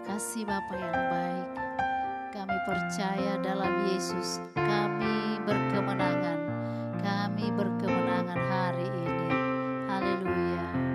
kasih Bapa yang baik. Kami percaya dalam Yesus kami berkemenangan. Kami berkemenangan hari ini. Haleluya.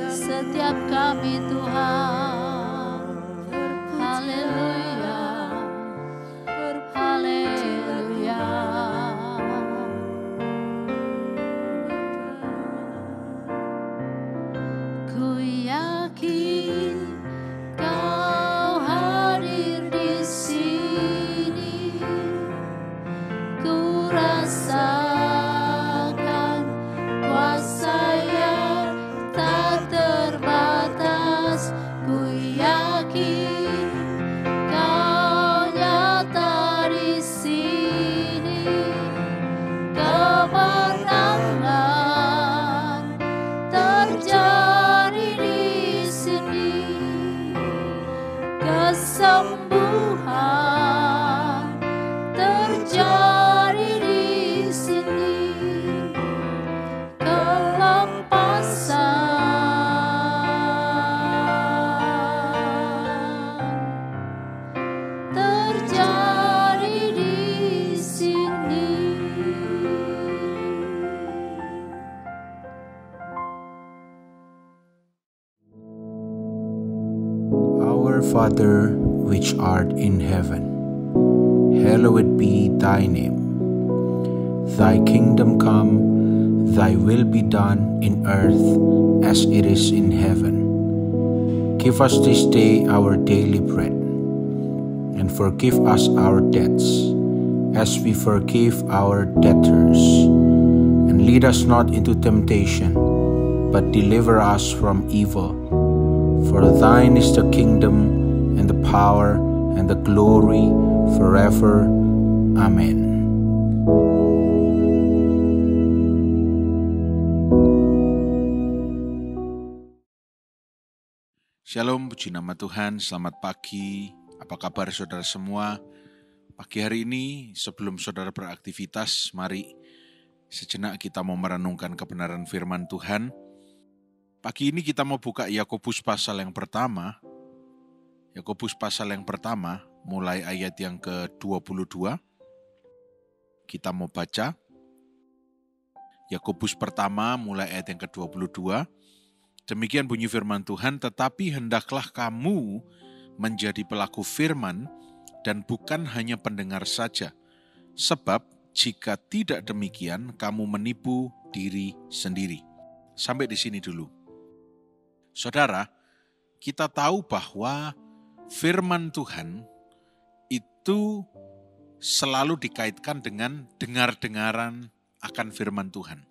setiap kami Tuhan. Haleluya, haleluya. Ku yakin Kau hadir di sini. Ku rasakan kuasa yang tak terbatas. Ku yakin Kau nyata di sini. Kemenangan terjadi di sini. Kesembuhan terjadi di sini. Kelepasan terjadi di sini. Our Father, which art in heaven, hallowed be thy name. Thy kingdom come, thy will be done in earth as it is in heaven. Give us this day our daily bread, and forgive us our debts, as we forgive our debtors. And lead us not into temptation, but deliver us from evil. For thine is the kingdom, and the power, and the glory, forever. Amen. Shalom, puji nama Tuhan, selamat pagi. Apa kabar saudara semua? Pagi hari ini sebelum saudara beraktivitas, mari sejenak kita mau merenungkan kebenaran firman Tuhan. Pagi ini kita mau buka Yakobus pasal yang pertama. Yakobus pasal yang pertama, mulai ayat yang ke-22. Kita mau baca. Yakobus pertama, mulai ayat yang ke-22. Demikian bunyi firman Tuhan, tetapi hendaklah kamu menjadi pelaku firman dan bukan hanya pendengar saja. Sebab jika tidak demikian, kamu menipu diri sendiri. Sampai di sini dulu. Saudara, kita tahu bahwa firman Tuhan itu selalu dikaitkan dengan dengar-dengaran akan firman Tuhan.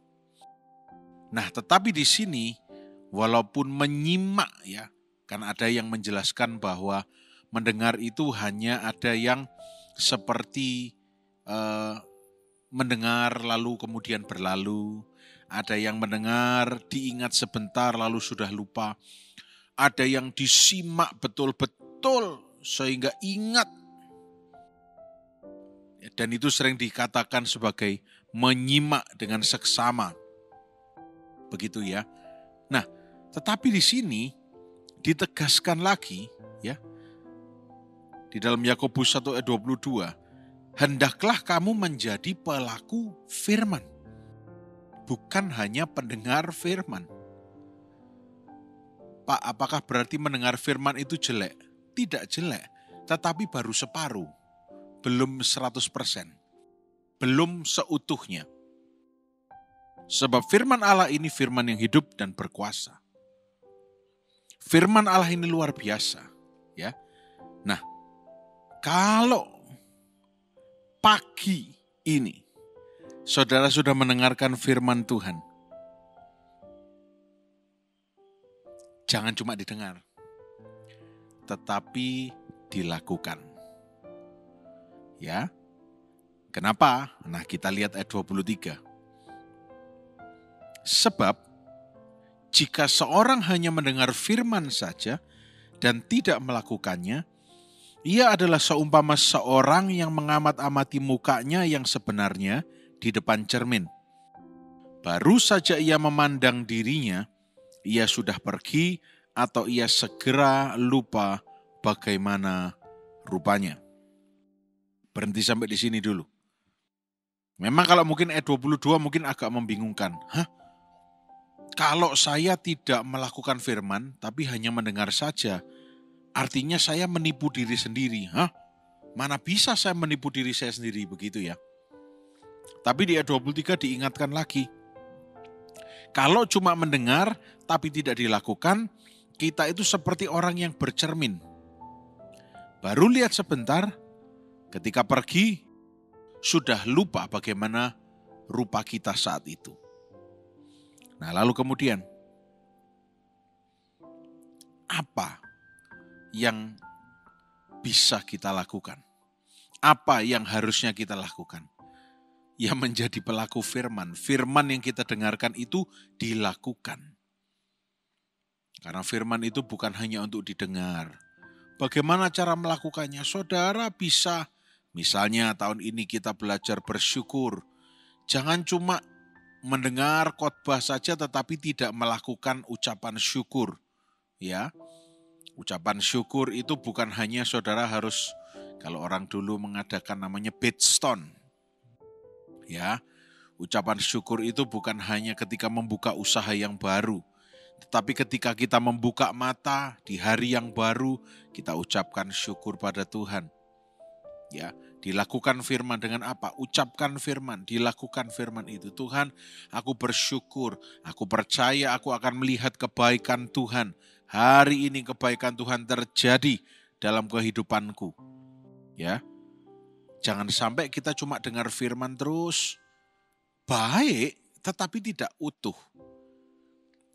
Nah, tetapi di sini walaupun menyimak ya, kan ada yang menjelaskan bahwa mendengar itu hanya ada yang seperti mendengar lalu kemudian berlalu, ada yang mendengar diingat sebentar lalu sudah lupa, ada yang disimak betul-betul sehingga ingat. Dan itu sering dikatakan sebagai menyimak dengan seksama. Begitu ya. Nah, tetapi di sini ditegaskan lagi ya. Di dalam Yakobus 1 ayat 22, hendaklah kamu menjadi pelaku firman, bukan hanya pendengar firman. Pak, apakah berarti mendengar firman itu jelek? Tidak jelek, tetapi baru separuh, belum 100%, belum seutuhnya. Sebab firman Allah ini firman yang hidup dan berkuasa. Firman Allah ini luar biasa, ya. Nah, kalau pagi ini saudara sudah mendengarkan firman Tuhan, jangan cuma didengar, tetapi dilakukan. Ya. Kenapa? Nah, kita lihat ayat 23. Sebab jika seorang hanya mendengar firman saja dan tidak melakukannya, ia adalah seumpama seorang yang mengamat-amati mukanya yang sebenarnya di depan cermin. Baru saja ia memandang dirinya, ia sudah pergi atau ia segera lupa bagaimana rupanya. Berhenti sampai di sini dulu. Memang kalau mungkin ayat 22 mungkin agak membingungkan. Kalau saya tidak melakukan firman, tapi hanya mendengar saja, artinya saya menipu diri sendiri. Hah? Mana bisa saya menipu diri saya sendiri, begitu ya. Tapi di ayat 23 diingatkan lagi. Kalau cuma mendengar, tapi tidak dilakukan, kita itu seperti orang yang bercermin. Baru lihat sebentar, ketika pergi, sudah lupa bagaimana rupa kita saat itu. Nah, lalu kemudian, apa yang bisa kita lakukan? Apa yang harusnya kita lakukan? Ya, menjadi pelaku firman. Firman yang kita dengarkan itu dilakukan. Karena firman itu bukan hanya untuk didengar. Bagaimana cara melakukannya? Saudara bisa, misalnya tahun ini kita belajar bersyukur. Jangan cuma mendengar khotbah saja tetapi tidak melakukan ucapan syukur. Ya, ucapan syukur itu bukan hanya saudara harus, kalau orang dulu mengadakan namanya bedstone. Ya, ucapan syukur itu bukan hanya ketika membuka usaha yang baru, tetapi ketika kita membuka mata di hari yang baru, kita ucapkan syukur pada Tuhan. Ya, dilakukan firman dengan apa? Ucapkan firman, dilakukan firman itu. Tuhan, aku bersyukur, aku percaya aku akan melihat kebaikan Tuhan. Hari ini kebaikan Tuhan terjadi dalam kehidupanku. Ya, jangan sampai kita cuma dengar firman terus, baik tetapi tidak utuh.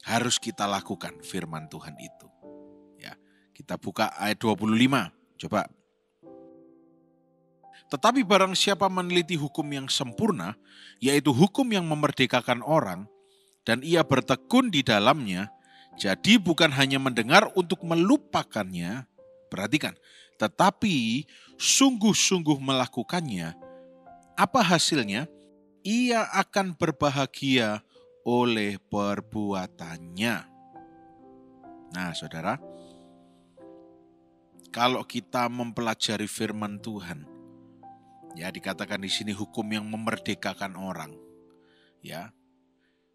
Harus kita lakukan firman Tuhan itu. Ya, kita buka ayat 25, coba. Tetapi barang siapa meneliti hukum yang sempurna, yaitu hukum yang memerdekakan orang, dan ia bertekun di dalamnya, jadi bukan hanya mendengar untuk melupakannya, perhatikan, tetapi sungguh-sungguh melakukannya, apa hasilnya? Ia akan berbahagia oleh perbuatannya. Nah, saudara, kalau kita mempelajari firman Tuhan, ya, dikatakan di sini hukum yang memerdekakan orang. Ya,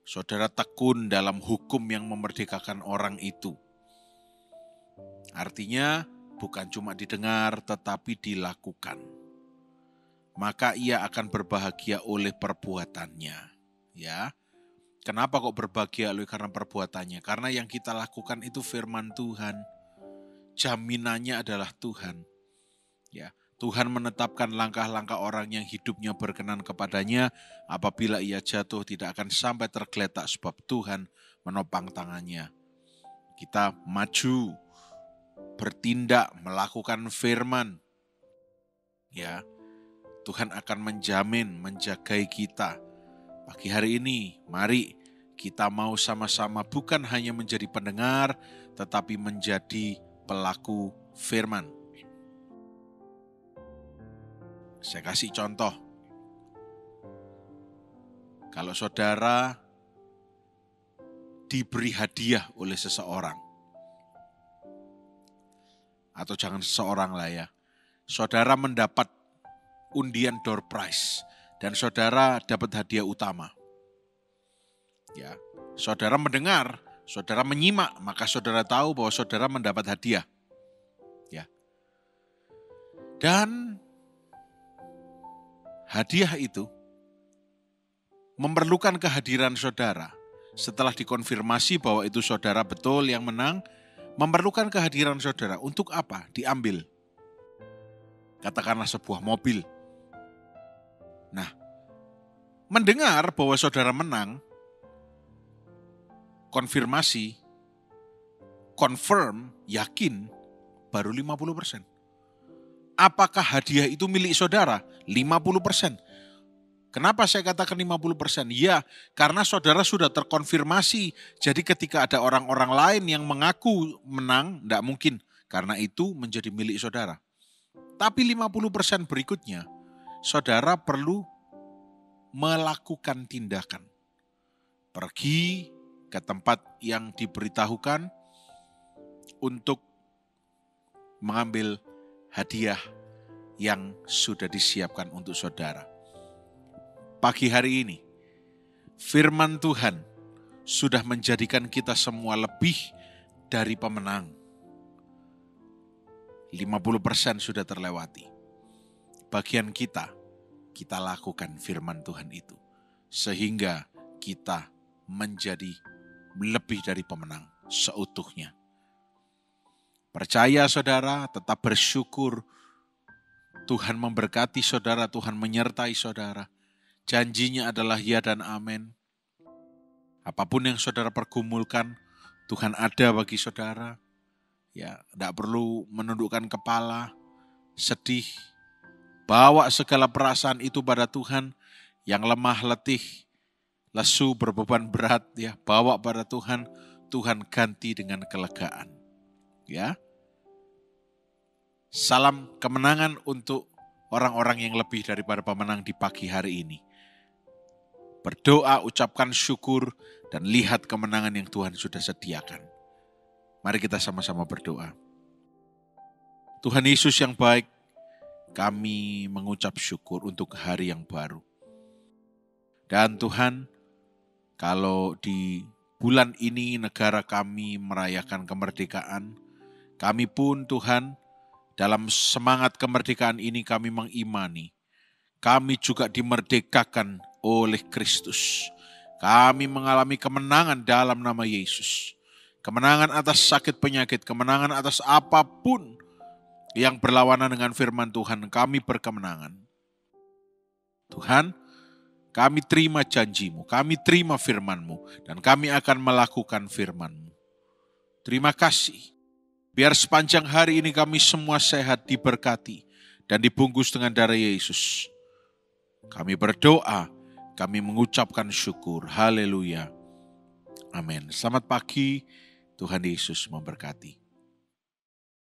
saudara tekun dalam hukum yang memerdekakan orang itu. Artinya bukan cuma didengar tetapi dilakukan. Maka ia akan berbahagia oleh perbuatannya. Ya, kenapa kok berbahagia oleh karena perbuatannya? Karena yang kita lakukan itu firman Tuhan. Jaminannya adalah Tuhan. Ya. Tuhan menetapkan langkah-langkah orang yang hidupnya berkenan kepadanya, apabila ia jatuh tidak akan sampai tergeletak sebab Tuhan menopang tangannya. Kita maju, bertindak, melakukan firman. Ya, Tuhan akan menjamin, menjagai kita. Pagi hari ini, mari kita mau sama-sama bukan hanya menjadi pendengar, tetapi menjadi pelaku firman. Saya kasih contoh. Kalau saudara diberi hadiah oleh seseorang, atau jangan seseorang lah ya, saudara mendapat undian door prize dan saudara dapat hadiah utama. Ya, saudara mendengar, saudara menyimak, maka saudara tahu bahwa saudara mendapat hadiah. Ya. Dan hadiah itu memerlukan kehadiran saudara. Setelah dikonfirmasi bahwa itu saudara betul yang menang, memerlukan kehadiran saudara. Untuk apa? Diambil. Katakanlah sebuah mobil. Nah, mendengar bahwa saudara menang, konfirmasi, confirm, yakin, baru 50%. Apakah hadiah itu milik saudara? 50%. Kenapa saya katakan 50%? Ya, karena saudara sudah terkonfirmasi. Jadi ketika ada orang-orang lain yang mengaku menang, tidak mungkin. Karena itu menjadi milik saudara. Tapi 50% berikutnya, saudara perlu melakukan tindakan. Pergi ke tempat yang diberitahukan untuk mengambil hadiah yang sudah disiapkan untuk saudara. Pagi hari ini, firman Tuhan sudah menjadikan kita semua lebih dari pemenang. 50% sudah terlewati. Bagian kita lakukan firman Tuhan itu. Sehingga kita menjadi lebih dari pemenang seutuhnya. Percaya saudara, tetap bersyukur. Tuhan memberkati saudara, Tuhan menyertai saudara. Janjinya adalah ya dan amin. Apapun yang saudara pergumulkan, Tuhan ada bagi saudara. Ya, tidak perlu menundukkan kepala, sedih. Bawa segala perasaan itu pada Tuhan. Yang lemah, letih, lesu, berbeban berat, ya, bawa pada Tuhan. Tuhan ganti dengan kelegaan. Ya. Salam kemenangan untuk orang-orang yang lebih daripada pemenang di pagi hari ini. Berdoa, ucapkan syukur, dan lihat kemenangan yang Tuhan sudah sediakan. Mari kita sama-sama berdoa. Tuhan Yesus yang baik, kami mengucap syukur untuk hari yang baru. Dan Tuhan, kalau di bulan ini negara kami merayakan kemerdekaan, kami pun Tuhan, dalam semangat kemerdekaan ini kami mengimani, kami juga dimerdekakan oleh Kristus. Kami mengalami kemenangan dalam nama Yesus. Kemenangan atas sakit penyakit, kemenangan atas apapun yang berlawanan dengan firman Tuhan, kami berkemenangan. Tuhan, kami terima janji-Mu, kami terima firman-Mu, dan kami akan melakukan firman-Mu. Terima kasih. Biar sepanjang hari ini kami semua sehat, diberkati, dan dibungkus dengan darah Yesus. Kami berdoa, kami mengucapkan syukur. Haleluya. Amin. Selamat pagi. Tuhan Yesus memberkati.